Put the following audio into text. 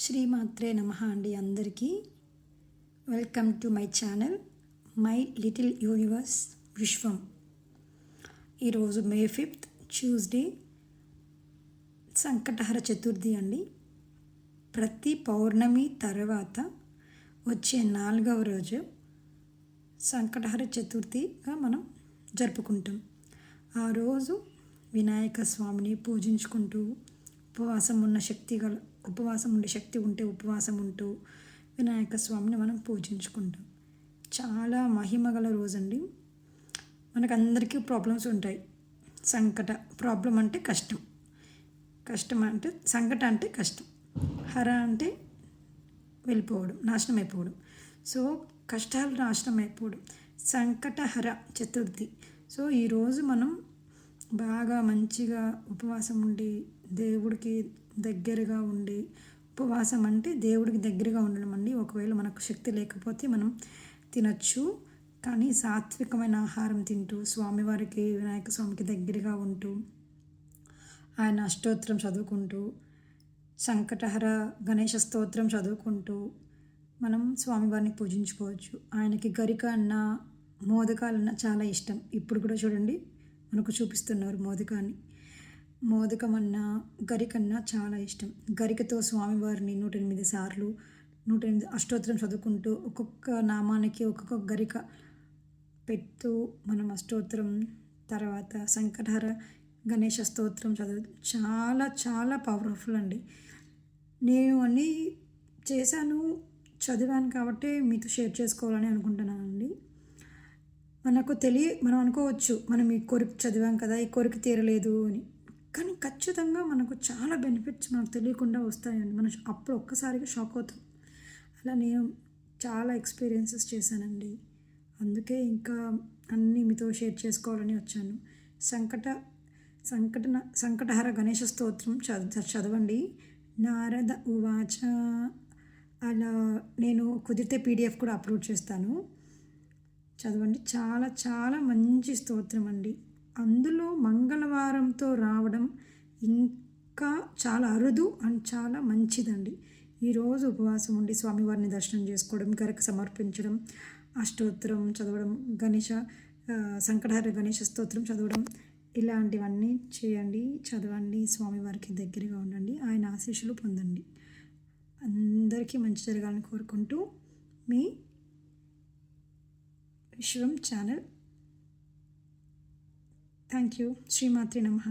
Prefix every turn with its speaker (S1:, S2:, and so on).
S1: శ్రీమాత్రే నమః అండి. అందరికీ welcome to my channel my little universe విశ్వం. ఈరోజు మే 5th ట్యూస్డే, సంకటహర చతుర్థి అండి. ప్రతి పౌర్ణమి తర్వాత వచ్చే 4వ రోజు సంకటహర చతుర్థిగా మనం జరుపుకుంటాం. ఆ రోజు వినాయక స్వామిని పూజించుకుంటూ ఉపవాసం ఉండే శక్తి ఉంటే ఉపవాసం ఉంటూ వినాయక స్వామిని మనం పూజించుకుంటాం. చాలా మహిమగల రోజండి. మనకందరికీ ప్రాబ్లమ్స్ ఉంటాయి. ప్రాబ్లం అంటే కష్టం అంటే సంకట అంటే కష్టం, హర అంటే వెళ్ళిపోవడం, నాశనం అయిపోవడం. సో కష్టాలు నాశనం అయిపోవడం, సంకటహర చతుర్థి. సో ఈరోజు మనం బాగా మంచిగా ఉపవాసం ఉండి దేవుడికి దగ్గరగా ఉండి, ఉపవాసం అంటే దేవుడికి దగ్గరగా ఉండడం అండి. ఒకవేళ మనకు శక్తి లేకపోతే మనం తినచ్చు, కానీ సాత్వికమైన ఆహారం తింటూ స్వామివారికి, వినాయక స్వామికి దగ్గరగా ఉంటూ ఆయన అష్టోత్తరం చదువుకుంటూ, సంకటహర గణేష స్తోత్రం చదువుకుంటూ మనం స్వామివారిని పూజించుకోవచ్చు. ఆయనకి గరిక అన్న మోదకాలన్నా చాలా ఇష్టం. ఇప్పుడు కూడా చూడండి మనకు చూపిస్తున్నారు మోదకం అన్నా గరికన్నా చాలా ఇష్టం. గరికతో స్వామివారిని 108 సార్లు 108 అష్టోత్తరం చదువుకుంటూ ఒక్కొక్క నామానికి ఒక్కొక్క గరిక పెడుతూ మనం అష్టోత్తరం తర్వాత సంకటహర గణేష స్తోత్రం చాలా చాలా పవర్ఫుల్ అండి. నేను అన్నీ చేశాను, చదివాను కాబట్టి మీతో షేర్ చేసుకోవాలని అనుకుంటున్నానండి. మనం అనుకోవచ్చు, మనం ఈ కోరిక చదివాం కదా, ఈ కోరిక తీరలేదు అని. కానీ ఖచ్చితంగా మనకు చాలా బెనిఫిట్స్ మనకు తెలియకుండా వస్తాయండి. మనం అప్పుడు ఒక్కసారిగా షాక్ అవుతాం. అలా నేను చాలా ఎక్స్పీరియన్సెస్ చేశానండి. అందుకే ఇంకా అన్నీ మీతో షేర్ చేసుకోవాలని వచ్చాను. సంకటహర గణేష స్తోత్రం చదవండి. నారద ఉవాచ. అలా నేను కుదిరితే PDF కూడా అప్లోడ్ చేస్తాను, చదవండి. చాలా చాలా మంచి స్తోత్రం అండి. అందులో మంగళవారంతో రావడం ఇంకా చాలా అరుదు అండ్ చాలా మంచిదండి. ఈరోజు ఉపవాసం ఉండి స్వామివారిని దర్శనం చేసుకోవడం, గరిక సమర్పించడం, అష్టోత్తరం చదవడం, సంకటహర గణేష స్తోత్రం చదవడం, ఇలాంటివన్నీ చేయండి, చదవండి, స్వామివారికి దగ్గరగా ఉండండి, ఆయన ఆశీస్సులు పొందండి. అందరికీ మంచి జరగాలని కోరుకుంటూ మీ విశ్వం ఛానల్. Thank you. శ్రీమాత్రే నమః.